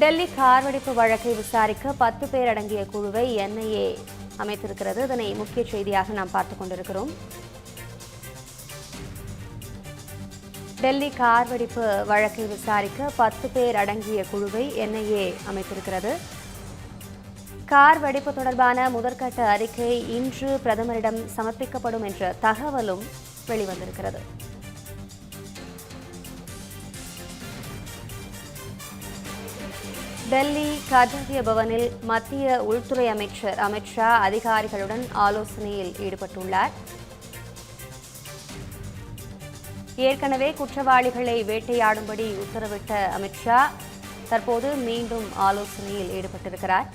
Delhi car வெடிப்பு வழக்கை விசாரிக்க 10 பேர் அடங்கிய குழுவை என்ஐஏ அமைத்திருக்கிறது. இதனை முக்கிய செய்தியாக நாம் பார்த்துக் கொண்டிருக்கிறோம். டெல்லி கார் வெடிப்பு வழக்கை விசாரிக்க 10 பேர் அடங்கிய குழுவை என்ஐஏ அமைத்திருக்கிறது. கார் வெடிப்பு தொடர்பான முதற்கட்ட அறிக்கை இன்று பிரதமரிடம் சமர்ப்பிக்கப்படும் என்ற தகவலும் வெளிவந்திருக்கிறது. டெல்லி கர்த்தவ்ய பவனில் மத்திய உள்துறை அமைச்சர் அமித் ஷா அதிகாரிகளுடன் ஆலோசனையில் ஈடுபட்டுள்ளார். ஏற்கனவே குற்றவாளிகளை வேட்டையாடும்படி உத்தரவிட்ட அமித் ஷா தற்போது மீண்டும் ஆலோசனையில் ஈடுபட்டிருக்கிறார்.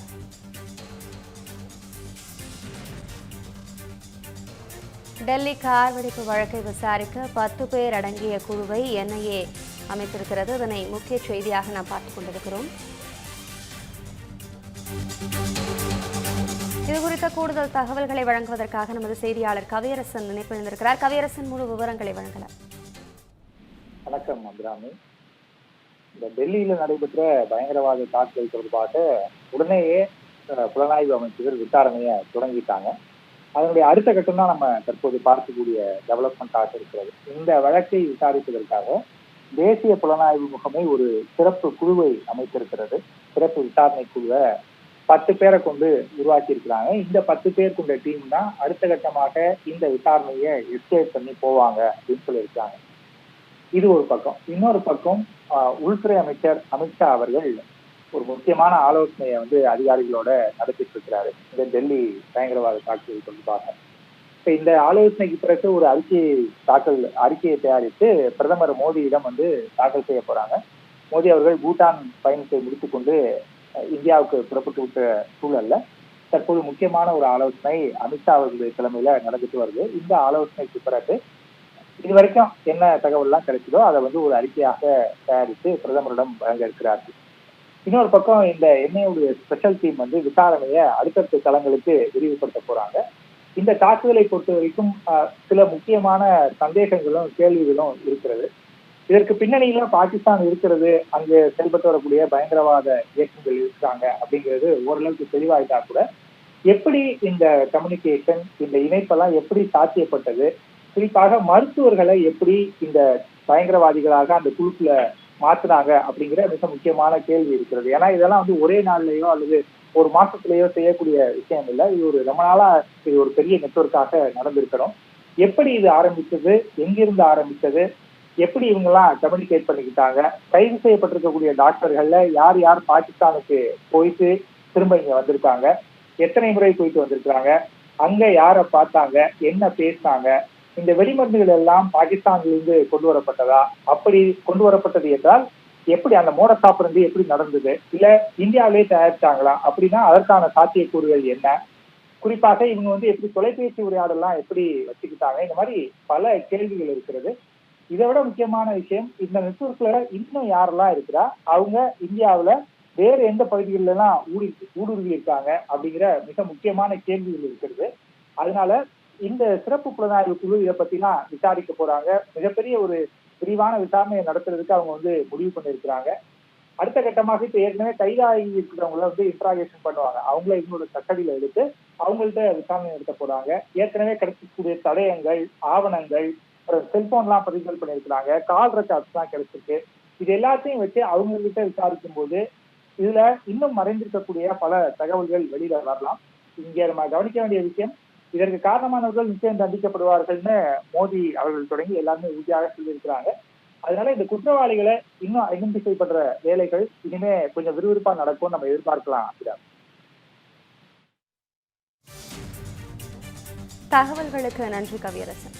டெல்லி கார் வெடிப்பு வழக்கை விசாரிக்க 10 பேர் அடங்கிய குழுவை என்ஐஏ அமைத்திருக்கிறது. இதனை முக்கிய செய்தியாக நாம் பார்த்துக் கொண்டிருக்கிறோம். இதுகுறித்த கூடுதல் தகவல்களை வழங்குவதற்காக நமது செய்தியாளர் கவியரசன் இணைப்பிருந்திருக்கிறார். கவியரசன், முழு விவரங்களை வழங்கலாம். வணக்கம் அபிராமி. இந்த டெல்லியில நடைபெற்ற பயங்கரவாத தாக்குதல் தொடர்பாக உடனேயே புலனாய்வு அமைச்சர்கள் விசாரணையை தொடங்கிட்டாங்க. அதனுடைய அடுத்த கட்டம் தான் நம்ம தற்போது பார்க்கக்கூடிய டெவலப்மெண்டாக இருக்கிறது. இந்த வழக்கை விசாரிப்பதற்காக தேசிய புலனாய்வு முகமை ஒரு சிறப்பு குழுவை அமைத்திருக்கிறது. சிறப்பு விசாரணை குழுவை 10 பேரை கொண்டு உருவாக்கி இருக்கிறாங்க. இந்த 10 பேர் கொண்ட டீம் தான் அடுத்த கட்டமாக இந்த விசாரணையை எஸ்கேட் பண்ணி போவாங்க அப்படின்னு சொல்லியிருக்காங்க. இது ஒரு பக்கம். இன்னொரு பக்கம் உள்துறை அமைச்சர் அமித்ஷா அவர்கள் ஒரு முக்கியமான ஆலோசனையை அதிகாரிகளோட நடத்திட்டு இருக்கிறாரு இந்த டெல்லி பயங்கரவாத தாக்குதல் தொடர்பாக. இந்த ஆலோசனைக்கு பிறகு ஒரு அறிக்கையை தயாரித்து பிரதமர் மோடியிடம் தாக்கல் செய்ய போறாங்க. மோடி அவர்கள் பூட்டான் பயணத்தை முடித்துக்கொண்டு இந்தியாவுக்கு புறப்பட்டு விட்ட சூழல்ல தற்போது முக்கியமான ஒரு ஆலோசனை அமித்ஷா அவர்களுடைய தலைமையில நடந்துட்டு வருது. இந்த ஆலோசனைக்கு பிறகு இதுவரைக்கும் என்ன தகவல்லாம் கிடைச்சதோ அதை ஒரு அறிக்கையாக தயாரித்து பிரதமரிடம் வழங்க இருக்கிறார்கள். இன்னொரு பக்கம் இந்த என்ஐஏவுடைய ஸ்பெஷல் டீம் விசாரணையை அடுத்தடுத்த தளங்களுக்கு விரிவுபடுத்த போறாங்க. இந்த தாக்குதலை பொறுத்த வரைக்கும் சில முக்கியமான சந்தேகங்களும் கேள்விகளும் இருக்கிறது. இதற்கு பின்னணியில பாகிஸ்தான் இருக்கிறது, அங்கு செயல்பட்டு வரக்கூடிய பயங்கரவாத இயக்கங்கள் இருக்கிறாங்க அப்படிங்கிறது ஓரளவுக்கு தெளிவாயிட்டா கூட எப்படி இந்த கம்யூனிகேஷன், இந்த இணைப்பெல்லாம் எப்படி சாத்தியப்பட்டது, குறிப்பாக மருத்துவர்களை எப்படி இந்த பயங்கரவாதிகளாக அந்த குழுக்குள்ள மாத்தினாங்க அப்படிங்கிற மிக முக்கியமான கேள்வி இருக்கிறது. ஏன்னா இதெல்லாம் ஒரே நாள்லயோ அல்லது ஒரு மாசத்திலேயோ செய்யக்கூடிய விஷயம் இல்லை. இது ரொம்ப நாளா இது ஒரு பெரிய நெட்வொர்க்காக நடந்திருக்கணும். எப்படி இது ஆரம்பித்தது, எங்கிருந்து ஆரம்பித்தது, எப்படி இவங்கெல்லாம் கம்யூனிகேட் பண்ணிக்கிட்டாங்க, கைது செய்யப்பட்டிருக்கக்கூடிய டாக்டர்கள்ல யார் யார் பாகிஸ்தானுக்கு போயிட்டு திரும்ப இங்க வந்திருக்காங்க, எத்தனை முறை போயிட்டு வந்திருக்காங்க, அங்க யாரை பார்த்தாங்க, என்ன பேசினாங்க, இந்த வெடிமருந்துகள் எல்லாம் பாகிஸ்தானிலிருந்து கொண்டு வரப்பட்டதா, அப்படி கொண்டு வரப்பட்டது என்றால் எப்படி அந்த மோடசாப்பிருந்து எப்படி நடந்தது, இல்ல இந்தியாவிலே தயாரிச்சாங்களா, அப்படின்னா அதற்கான சாத்தியக்கூறுகள் என்ன, குறிப்பாக இவங்க எப்படி தொலைபேசி உரையாடலாம் எப்படி வச்சுக்கிட்டாங்க, இந்த மாதிரி பல கேள்விகள் இருக்கிறது. இதை விட முக்கியமான விஷயம், இந்த நெட்வொர்க்ல இன்னும் யாரெல்லாம் இருக்கிறா, அவங்க இந்தியாவில வேறு எந்த பகுதிகளில் எல்லாம் ஊடுருவி இருக்காங்க அப்படிங்கிற மிக முக்கியமான கேள்விகள் இருக்கிறது. அதனால இந்த சிறப்பு புலனாய்வு குழு இதை பத்திலாம் விசாரிக்க போறாங்க. மிகப்பெரிய ஒரு விரிவான விசாரணையை நடத்துறதுக்கு அவங்க முடிவு பண்ணிருக்கிறாங்க. அடுத்த கட்டமாக இப்ப ஏற்கனவே கைதாகி இருக்கிறவங்கள இன்ட்ராகேஷன் பண்ணுவாங்க. அவங்கள இன்னொரு கஸ்டடியில எடுத்து அவங்கள்ட்ட விசாரணை நடத்த போறாங்க. ஏற்கனவே கிடைக்கக்கூடிய தடயங்கள், ஆவணங்கள், செல்போன்லாம் பதிவுகள் பண்ணியிருக்கிறாங்க, கால் ரெக்கார்ட்ஸ் எல்லாம் கிடைச்சிருக்கு. இது எல்லாத்தையும் வச்சு அவங்க கிட்ட விசாரிக்கும் போது இதுல இன்னும் மறைந்திருக்கக்கூடிய பல தகவல்கள் வெளியில வரலாம். இங்க நம்ம கவனிக்க வேண்டிய விஷயம், இதற்கு காரணமானவர்கள் நிச்சயம் தண்டிக்கப்படுவார்கள்னு மோடி அவர்கள் தொடங்கி எல்லாருமே உறுதியாக சொல்லியிருக்கிறாங்க. அதனால இந்த குற்றவாளிகளை இன்னும் ஐடென்டிஃபை பண்ற வேலைகள் இனிமே கொஞ்சம் விறுவிறுப்பா நடக்கும் நம்ம எதிர்பார்க்கலாம். தகவல்களுக்கு நன்றி கவியரசன்.